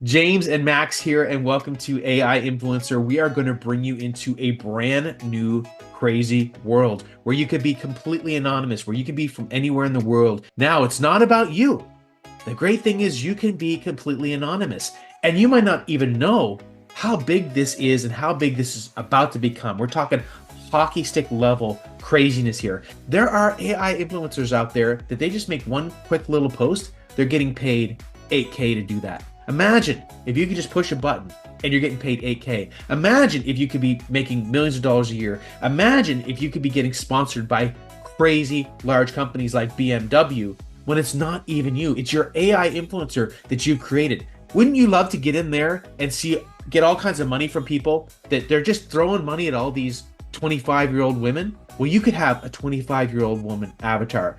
James and Max here, and welcome to AI Influencer. We are going to bring you into a brand new, crazy world where you could be completely anonymous, where you can be from anywhere in the world. Now, it's not about you. The great thing is you can be completely anonymous, and you might not even know how big this is and how big this is about to become. We're talking hockey stick level craziness here. There are AI influencers out there that they just make one quick little post, they're getting paid 8K to do that. Imagine if you could just push a button and you're getting paid 8K. Imagine if you could be making millions of dollars a year. Imagine if you could be getting sponsored by crazy large companies like BMW when it's not even you. It's your AI influencer that you've created. Wouldn't you love to get in there and get all kinds of money from people that they're just throwing money at all these 25-year-old women? Well, you could have a 25-year-old woman avatar.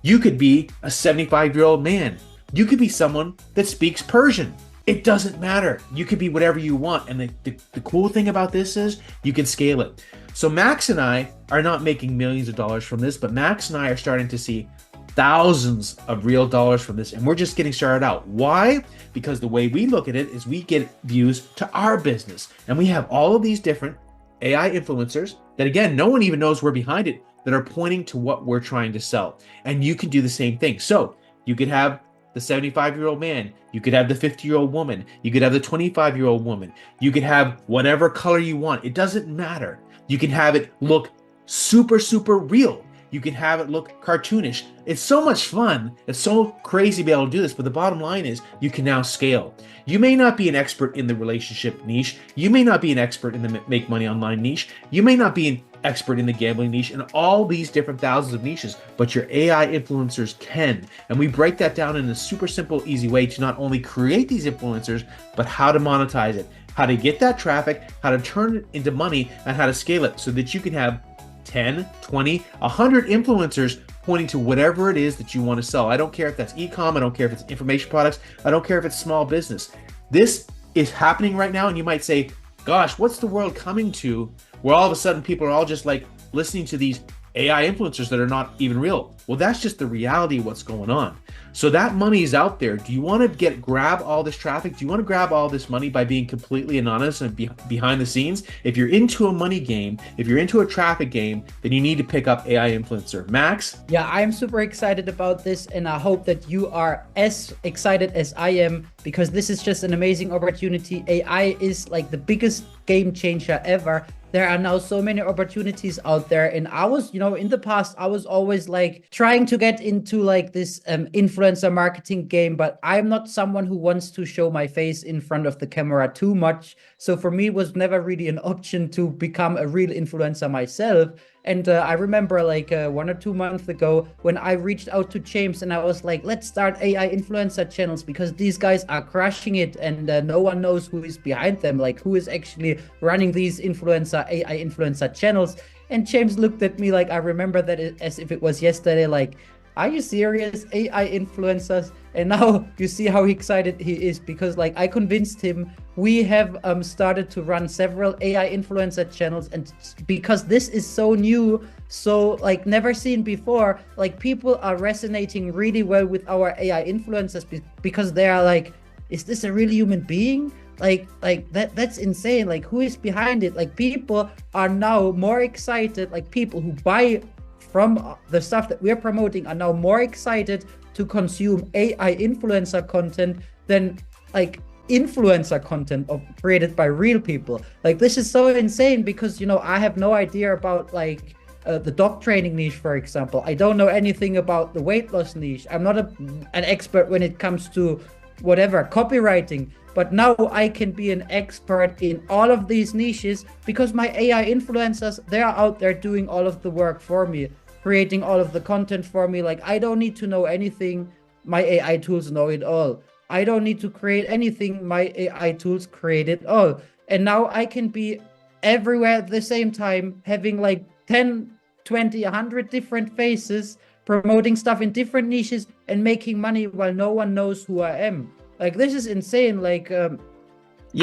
You could be a 75-year-old man. You could be someone that speaks Persian. It doesn't matter. You could be whatever you want. And the cool thing about this is you can scale it. So Max and I are not making millions of dollars from this, but Max and I are starting to see thousands of real dollars from this. And we're just getting started out. Why? Because the way we look at it is we get views to our business. And we have all of these different AI influencers that, again, no one even knows we're behind it, that are pointing to what we're trying to sell. And you can do the same thing. So you could have the 75-year-old man, you could have the 50-year-old woman, you could have the 25-year-old woman, you could have whatever color you want. It doesn't matter. You can have it look super, super real. You can have it look cartoonish. It's so much fun. It's so crazy to be able to do this, but the bottom line is you can now scale. You may not be an expert in the relationship niche. You may not be an expert in the make money online niche. You may not be an expert in the gambling niche and all these different thousands of niches, but your AI influencers can. And we break that down in a super simple, easy way to not only create these influencers, but how to monetize it, how to get that traffic, how to turn it into money, and how to scale it so that you can have 10, 20, 100 influencers pointing to whatever it is that you want to sell. I don't care if that's e-com, I don't care if it's information products, I don't care if it's small business. This is happening right now, and you might say, gosh, what's the world coming to where all of a sudden people are all just like listening to these AI influencers that are not even real? Well, that's just the reality of what's going on. So that money is out there. Do you want to grab all this traffic? Do you want to grab all this money by being completely anonymous and behind the scenes? If you're into a money game, if you're into a traffic game, then you need to pick up AI influencer. Max? Yeah, I'm super excited about this, and I hope that you are as excited as I am, because this is just an amazing opportunity. AI is like the biggest game changer ever. There are now so many opportunities out there. And I was, in the past, I was always like trying to get into like this influencer marketing game, but I'm not someone who wants to show my face in front of the camera too much. So for me, it was never really an option to become a real influencer myself. And I remember like 1 or 2 months ago when I reached out to James and I was like, let's start AI influencer channels because these guys are crushing it and no one knows who is behind them, like who is actually running these AI influencer channels. And James looked at me like I remember that as if it was yesterday, like, are you serious? AI influencers? And now you see how excited he is because like I convinced him. We have started to run several AI influencer channels, and because this is so new, so like never seen before, like people are resonating really well with our AI influencers because they are like, is this a real human being? Like that's insane. Like who is behind it? Like people are now more excited. Like people who buy from the stuff that we're promoting are now more excited to consume AI influencer content than like influencer content created by real people. Like this is so insane because I have no idea about like the dog training niche, for example. I don't know anything about the weight loss niche. I'm not an expert when it comes to whatever copywriting, but now I can be an expert in all of these niches because my AI influencers, they're out there doing all of the work for me, creating all of the content for me. Like I don't need to know anything. My AI tools know it all. I don't need to create anything. My AI tools create it all. And now I can be everywhere at the same time, having like 10, 20, 100 different faces, promoting stuff in different niches and making money while no one knows who I am. Like this is insane. Like Yeah,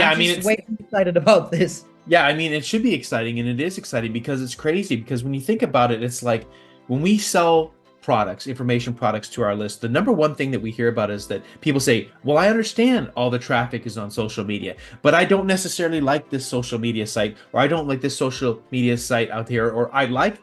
I'm I mean, just way too excited about this. yeah, I mean, it should be exciting, and it is exciting because it's crazy. Because when you think about it, it's like when we sell products, information products to our list, the number one thing that we hear about is that people say, well, I understand all the traffic is on social media, but I don't necessarily like this social media site, or I don't like this social media site out here, or I like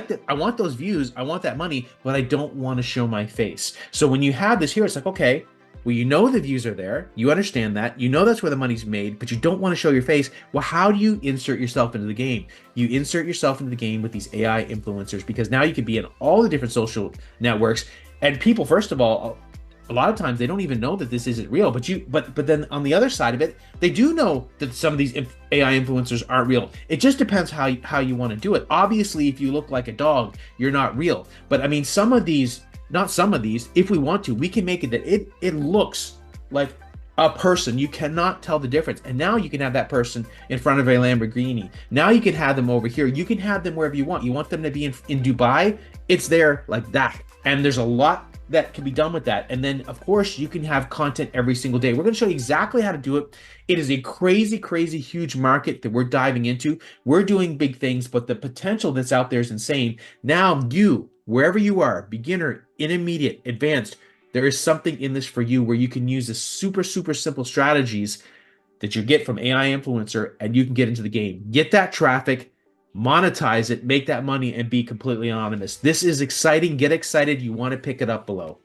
that. I want those views. I want that money, but I don't want to show my face. So when you have this here, it's like, okay, well, you know the views are there. You understand that. You know that's where the money's made, but you don't want to show your face. Well, how do you insert yourself into the game? You insert yourself into the game with these AI influencers, because now you can be in all the different social networks. And people, first of all, a lot of times they don't even know that this isn't real. But then on the other side of it, they do know that some of these AI influencers aren't real. It just depends how you want to do it. Obviously, if you look like a dog, you're not real. But I mean, some of these, not some of these, if we want to, we can make it that it looks like a person. You cannot tell the difference. And now you can have that person in front of a Lamborghini. Now you can have them over here. You can have them wherever you want. You want them to be in Dubai, it's there like that. And there's a lot that can be done with that. And then of course you can have content every single day. We're going to show you exactly how to do it. It is a crazy, crazy huge market that we're diving into. We're doing big things, but the potential that's out there is insane. Now you, wherever you are, beginner, intermediate, advanced, there is something in this for you where you can use the super, super simple strategies that you get from AI Influencer, and you can get into the game. Get that traffic, monetize it, make that money, and be completely anonymous. This is exciting. Get excited. You want to pick it up below.